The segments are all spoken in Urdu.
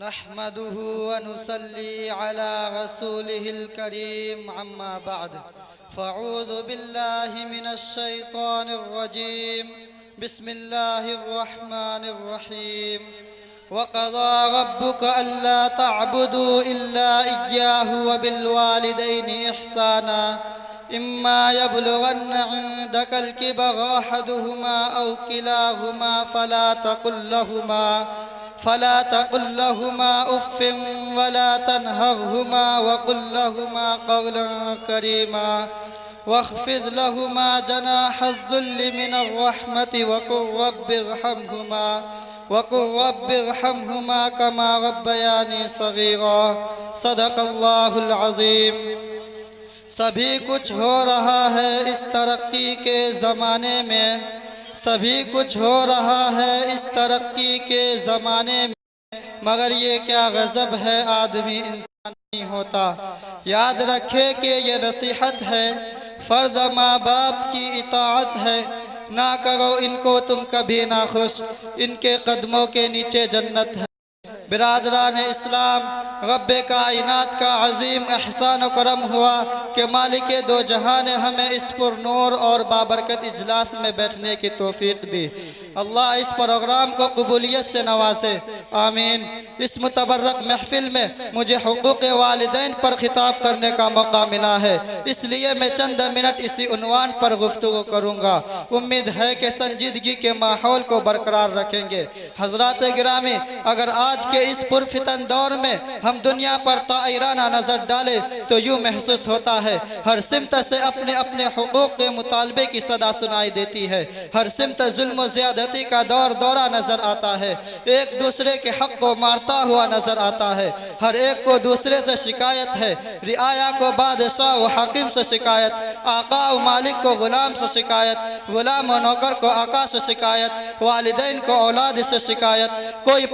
نحمده ونصلي على رسوله الكريم أما بعد فأعوذ بالله من الشيطان الرجيم بسم الله الرحمن الرحيم وقضى ربك ألا تعبدوا إلا إياه وبالوالدين إحسانا إما يبلغن عندك الكبر أحدهما أو كلاهما فلا تقل لهما أف ولا تنهرهما وقل لهما قولا كريما واخفض لهما جناح الذل من الرحمة وقل رب ارحمهما كما ربياني صغيرا صدق اللہ العظیم۔ سبھی کچھ ہو رہا ہے اس ترقی کے زمانے میں، سبھی کچھ ہو رہا ہے اس ترقی کے زمانے میں، مگر یہ کیا غضب ہے آدمی انسان نہیں ہوتا۔ یاد رکھے کہ یہ نصیحت ہے، فرض ماں باپ کی اطاعت ہے، نہ کرو ان کو تم کبھی ناخوش، ان کے قدموں کے نیچے جنت ہے۔ برادران اسلام، رب کائنات کا عظیم احسان و کرم ہوا کہ مالک دو جہاں نے ہمیں اس پر نور اور بابرکت اجلاس میں بیٹھنے کی توفیق دی۔ اللہ اس پروگرام کو قبولیت سے نوازے، آمین۔ اس متبرک محفل میں مجھے حقوق والدین پر خطاب کرنے کا موقع ملا ہے، اس لیے میں چند منٹ اسی عنوان پر گفتگو کروں گا۔ امید ہے کہ سنجیدگی کے ماحول کو برقرار رکھیں گے۔ حضرات گرامی، اگر آج کے اس پرفتن دور میں ہم دنیا پر طائرانہ نظر ڈالیں تو یوں محسوس ہوتا ہے ہر سمت سے اپنے اپنے حقوق کے مطالبے کی صدا سنائی دیتی ہے، ہر سمت ظلم و زیادتی کا دورہ نظر آتا ہے، ایک دوسرے کے حق کو مارتا ہوا نظر آتا ہے، ہر ایک کو دوسرے سے شکایت ہے، رعایا کو بادشاہ و حاکم سے شکایت، آقا و مالک کو غلام سے شکایت، غلام و نوکر کو آقا سے شکایت، والدین کو اولاد سے شکایت، کوئی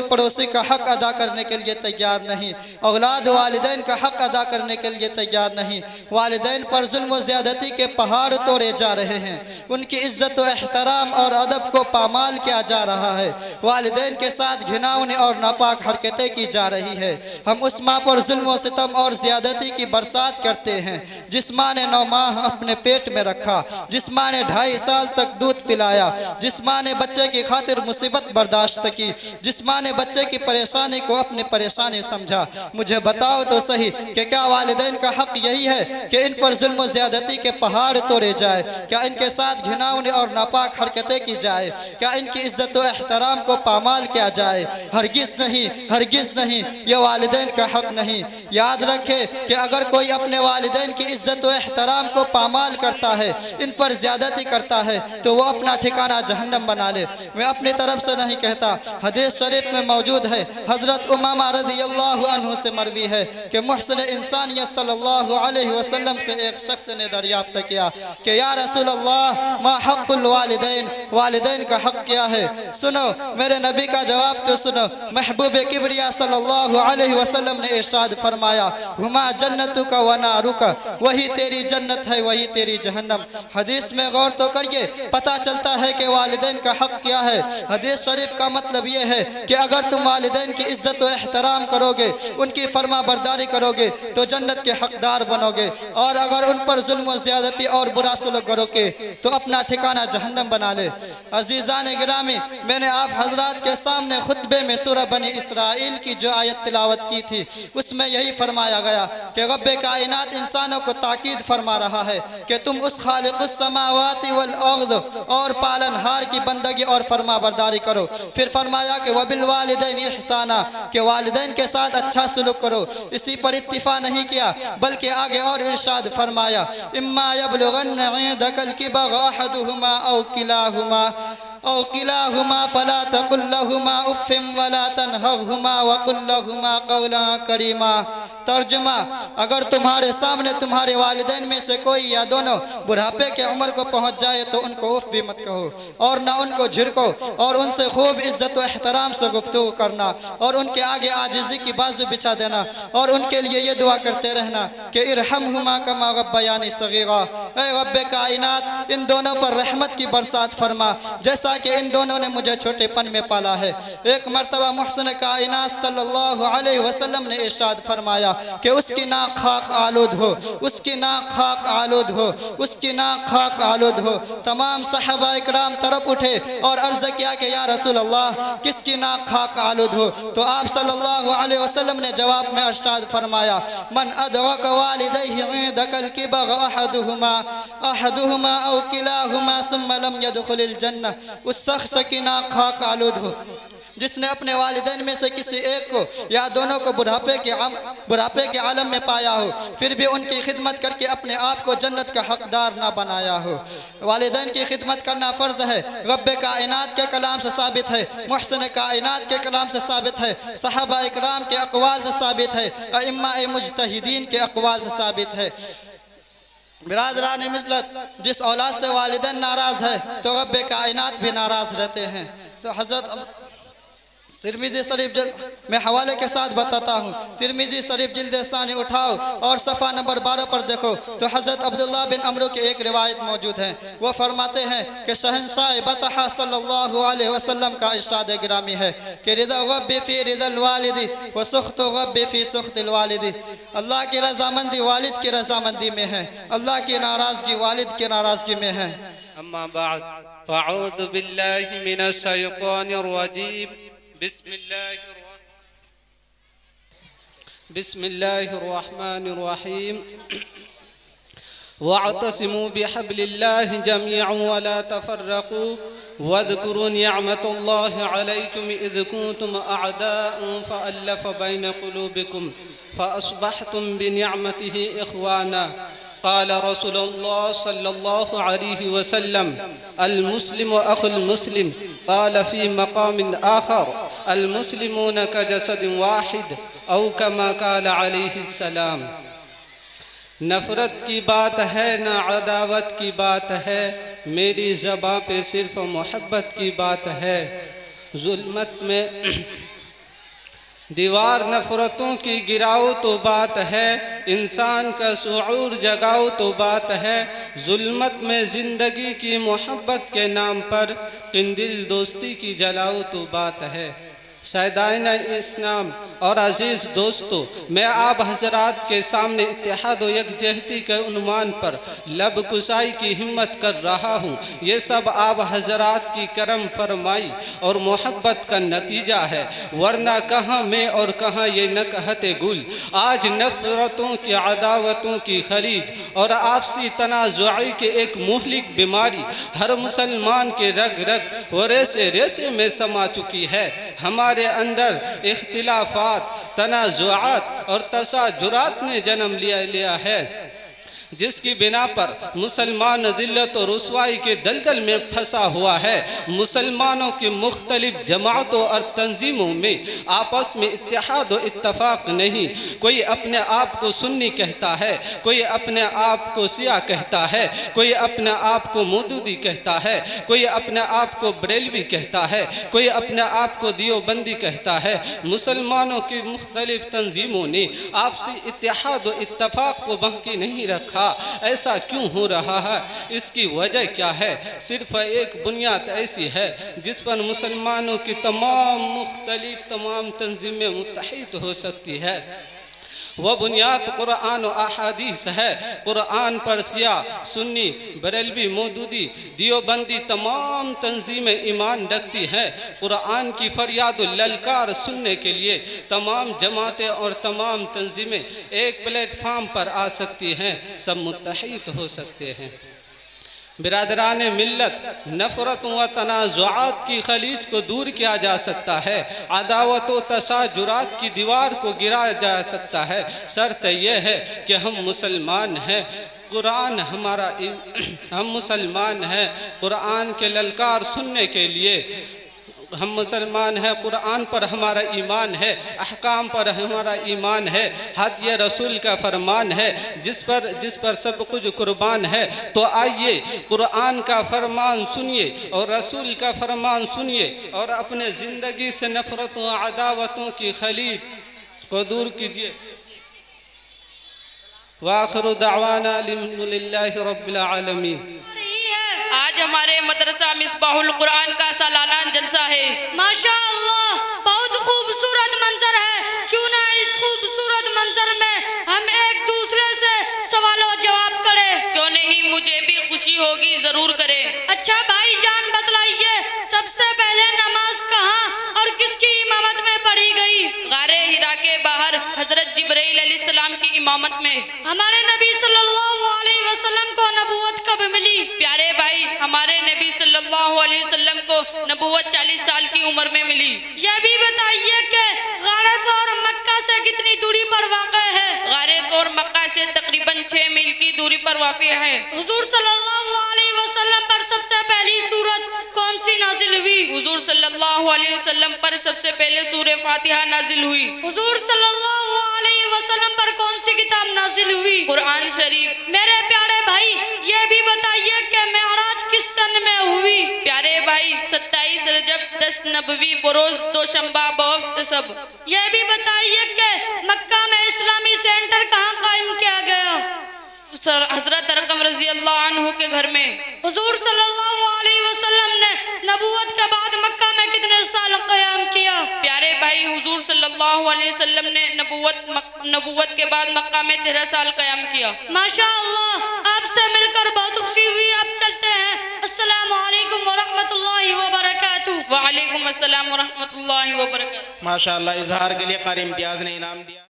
پڑوسی کا حق ادا کرنے کے لیے تیار نہیں، اولاد والدین کا حق ادا کرنے کے لیے تیار نہیں، والدین پر ظلم و زیادتی کے پہاڑ توڑے جا رہے ہیں، ان کی عزت و احترام اور ادب کو پامال کیا جا رہا ہے، والدین کے ساتھ گھناؤنی اور ناپاک حرکتیں کی جا رہی ہے۔ ہم اس ماں پر ظلم و ستم اور زیادتی کی برسات کرتے ہیں جس ماں نے 9 ماہ اپنے پیٹ میں رکھا، جس ماں نے 2.5 سال تک دودھ پلایا، جس ماں نے بچے کی خاطر مصیبت برداشت کی، جس ماں نے بچے کی پریشانی کو اپنی پریشانی سمجھا۔ مجھے بتاؤ تو صحیح کہ کیا والدین کا حق یہی ہے کہ ان پر ظلم و زیادتی کے پہاڑ توڑے جائے؟ کیا ان کے ساتھ گھناؤنی اور ناپاک حرکتیں کی جائے؟ کیا ان کی عزت و احترام کو پامال کیا جائے؟ ہرگز نہیں، ہرگز نہیں، یہ والدین کا حق نہیں۔ یاد رکھے کہ اگر کوئی اپنے والدین کی عزت و احترام کو پامال کرتا ہے، ان پر زیادتی کرتا ہے، تو وہ اپنا ٹھکانہ جہنم بنا لے۔ میں اپنی طرف سے نہیں کہتا، حدیث شریف میں موجود ہے، حضرت امامہ رضی اللہ عنہ سے مروی ہے کہ محسن انسانیت صلی اللہ علیہ وسلم سے ایک شخص نے دریافت کیا کہ یا رسول اللہ ما حق الوالدین، والدین کا حق کیا ہے؟ سنو میرے نبی کا جواب تو سنو۔ محبوب کبریا صلی اللہ علیہ وسلم نے ارشاد فرمایا ہما جنتک و نارک، وہی تیری جنت ہے وہی تیری جہنم۔ حدیث میں غور تو کریے، پتہ چلتا ہے کہ والدین کا حق کیا ہے۔ حدیث شریف کا مطلب یہ ہے کہ اگر تم والدین کی عزت و احترام کرو گے، ان کی فرما برداری کرو گے تو جنت کے حقدار بنو گے، اور اگر ان پر ظلم و زیادتی اور برا سلوک کرو گے تو اپنا ٹھکانہ جہنم بنا لے۔ عزیزان گرامی، میں نے آپ حضرات کے سامنے خطبے میں سورہ بنی اسرائیل کی جو آیت تلاوت کی تھی، اس میں یہی فرمایا گیا کہ رب کائنات انسانوں کو تاکید فرما رہا ہے کہ تم اس خالق السماوات والارض اور پالنہار کی بندگی اور فرما برداری کرو۔ پھر فرمایا کہ وبالوالدین احسانا، کہ والدین کے ساتھ اچھا سلوک کرو۔ اسی پر اکتفا نہیں کیا بلکہ آگے اور ارشاد فرمایا اما یبلغن عندک الکبر احدہما او کلاہما فلا تقل لهما اف ولا تنہرهما وقل لهما قولا کریما۔ ترجمہ: اگر تمہارے سامنے تمہارے والدین میں سے کوئی یا دونوں بڑھاپے کے عمر کو پہنچ جائے تو ان کو اف بھی مت کہو اور نہ ان کو جھڑکو، اور ان سے خوب عزت و احترام سے گفتگو کرنا، اور ان کے آگے عاجزی کی بازو بچھا دینا، اور ان کے لیے یہ دعا کرتے رہنا کہ ارحمہما کما ربیانی صغیرا، اے رب کائنات ان دونوں پر رحمت کی برسات فرما جیسا کہ ان دونوں نے مجھے چھوٹے پن میں پالا ہے۔ ایک مرتبہ محسن کائنات صلی اللہ علیہ وسلم نے ارشاد فرمایا کہ اس کی ناک خاک آلود ہو، اس کی ناک خاک آلود ہو، اس کی ناک خاک آلود ہو۔ تمام صحابہ اکرام طرف اٹھے اور عرض کیا کہ یا رسول اللہ کس کی ناک خاک آلود ہو؟ تو آپ صلی اللہ علیہ وسلم نے جواب میں ارشاد فرمایا من ادرک والدیہ عندک الکبر احدہما او کلاہما ثم لم يدخل الجنہ، اس شخص کی ناک خاک آلود ہو جس نے اپنے والدین میں سے کسی ایک کو یا دونوں کو بڑھاپے کے عالم میں پایا ہو، پھر بھی ان کی خدمت کر کے اپنے آپ کو جنت کا حقدار نہ بنایا ہو۔ والدین کی خدمت کرنا فرض ہے، رب کائنات کے کلام سے ثابت ہے، محسن کائنات کے کلام سے ثابت ہے، صحابہ اکرام کے اقوال سے ثابت ہے، ائمہ مجتہدین کے اقوال سے ثابت ہے۔ برادران ملت، جس اولاد سے والدین ناراض ہے تو رب کائنات بھی ناراض رہتے ہیں۔ تو حضرت ترمذی شریف میں حوالے کے ساتھ بتاتا ہوں، ترمذی شریف جلد ثانی اٹھاؤ اور صفحہ نمبر 12 پر دیکھو تو حضرت عبداللہ بن عمرو کی ایک روایت موجود ہے۔ وہ فرماتے ہیں کہ شہنشاہ بطحہ صلی اللہ علیہ وسلم کا ارشاد گرامی ہے کہ رضا رب فی رضا الوالد و سخط رب فی سخط الوالد، اللہ کی رضامندی والد کی رضامندی میں ہے، اللہ کی ناراضگی والد کی ناراضگی میں ہے۔ اما بعد فاعوذ باللہ من الشیطان الرجیم بسم اللہ الرحمن الرحیم واعتصموا بحبل اللہ جميعا ولا تفرقوا واذكروا نعمة الله عليكم إذ كنتم أعداء فألف بين قلوبكم فأصبحتم بنعمته إخوانا قال رسول الله صلى الله عليه وسلم المسلم أخو المسلم قال في مقام آخر المسلمون كجسد واحد أو كما قال عليه السلام۔ نفرت کی بات ہے نہ عداوت کی بات ہے، میری زباں پہ صرف محبت کی بات ہے۔ ظلمت میں دیوار نفرتوں کی گراؤ تو بات ہے، انسان کا شعور جگاؤ تو بات ہے۔ ظلمت میں زندگی کی محبت کے نام پر قندیل دوستی کی جلاؤ تو بات ہے۔ سیدائن اسلام اور عزیز دوستو، میں آپ حضرات کے سامنے اتحاد و یکجہتی کے عنوان پر لب کشائی کی ہمت کر رہا ہوں۔ یہ سب آپ حضرات کی کرم فرمائی اور محبت کا نتیجہ ہے، ورنہ کہاں میں اور کہاں یہ نکہت گل۔ آج نفرتوں کی عداوتوں کی خلیج اور آپسی تنازعی کے ایک مہلک بیماری ہر مسلمان کے رگ رگ و ریسے ریسے میں سما چکی ہے۔ ہمارے اندر اختلافات، تنازعات اور تشاجرات نے جنم لیا ہے، جس کی بنا پر مسلمان ذلت و رسوائی کے دلدل میں پھنسا ہوا ہے۔ مسلمانوں کی مختلف جماعتوں اور تنظیموں میں آپس میں اتحاد و اتفاق نہیں۔ کوئی اپنے آپ کو سنی کہتا ہے، کوئی اپنے آپ کو شیعہ کہتا ہے، کوئی اپنے آپ کو مودودی کہتا ہے، کوئی اپنے آپ کو بریلوی کہتا ہے، کوئی اپنے آپ کو دیوبندی کہتا ہے۔ مسلمانوں کی مختلف تنظیموں نے آپسی اتحاد و اتفاق کو باقی نہیں رکھا۔ ایسا کیوں ہو رہا ہے؟ اس کی وجہ کیا ہے؟ صرف ایک بنیاد ایسی ہے جس پر مسلمانوں کی تمام تنظیمیں متحد ہو سکتی ہے۔ وہ بنیاد قرآن و احادیث ہے۔ قرآن پر شیعہ، سنی، بریلوی، مودودی، دیوبندی تمام تنظیمیں ایمان رکھتی ہیں۔ قرآن کی فریاد و للکار سننے کے لیے تمام جماعتیں اور تمام تنظیمیں ایک پلیٹ فارم پر آ سکتی ہیں، سب متحد ہو سکتے ہیں۔ برادران ملت، نفرت و تنازعات کی خلیج کو دور کیا جا سکتا ہے، عداوت و تشاجرات کی دیوار کو گرایا جا سکتا ہے، شرط یہ ہے کہ ہم مسلمان ہیں، قرآن ہم مسلمان ہیں۔ قرآن کے للکار سننے کے لیے ہم مسلمان ہیں، قرآن پر ہمارا ایمان ہے، احکام پر ہمارا ایمان ہے، ہدی رسول کا فرمان ہے جس پر سب کچھ قربان ہے۔ تو آئیے قرآن کا فرمان سنیے اور رسول کا فرمان سنیے اور اپنے زندگی سے نفرت و عداوتوں کی خلید کو دور کیجیے۔ وآخر دعوانا الحمدللہ رب العالمین۔ آج ہمارے مدرسہ مصباح القرآن کا سالانہ جلسہ ہے۔ ماشاءاللہ بہت خوبصورت منظر ہے، کیوں نہ اس خوبصورت منظر میں ہم ایک دوسرے سے سوال و جواب کریں؟ کیوں نہیں، مجھے بھی خوشی ہوگی، ضرور کریں۔ اچھا بھائی جان بتلائیے، سب سے پہلے نماز کہاں اور کس کی امامت میں پڑھی گئی؟ غار حرا کے باہر حضرت جبرائیل علیہ السلام کی امامت میں۔ ہمارے نبی صلی اللہ علیہ وسلم کو نبوت کب ملی؟ پیارے بھائی، ہمارے نبی صلی اللہ علیہ وسلم کو نبوت 40 سال کی عمر میں ملی۔ یہ بھی بتائیے کہ غار ثور مکہ سے کتنی دوری پر واقع ہے؟ غار ثور مکہ سے تقریباً 6 میل کی دوری پر واقع ہے۔ حضور صلی اللہ علیہ وسلم پر سب سے پہلی سورت کون سی نازل ہوئی؟ حضور صلی اللہ علیہ وسلم پر سب سے پہلے سورہ فاتحہ نازل ہوئی۔ حضور صلی اللہ علیہ وسلم پر کون سی کتاب نازل ہوئی؟ قرآن شریف۔ میرے پیارے بھائی یہ بھی بتائیے کہ معراج کس سن میں ہوئی؟ پیارے بھائی، 27 رجب 10 نبوی بروز دوشنبہ بوفت سب۔ یہ بھی بتائیے کہ مکہ میں اسلامی سینٹر کہاں قائم کیا گیا؟ حضرت ارقم رضی اللہ عنہ کے گھر میں۔ حضور صلی اللہ علیہ وسلم نے نبوت کے بعد مکہ میں کتنے سال قیام کیا؟ پیارے بھائی، حضور صلی اللہ علیہ وسلم نے نبوت کے بعد مکہ میں 13 سال قیام کیا۔ ماشاءاللہ آپ سے مل کر بہت خوشی ہوئی۔ اب چلتے ہیں۔ السلام علیکم ورحمۃ اللہ وبرکاتہ۔ وعلیکم السلام ورحمۃ اللہ وبرکاتہ۔ ماشاءاللہ اظہار کے لیے قاری امتیاز نے انعام دیا۔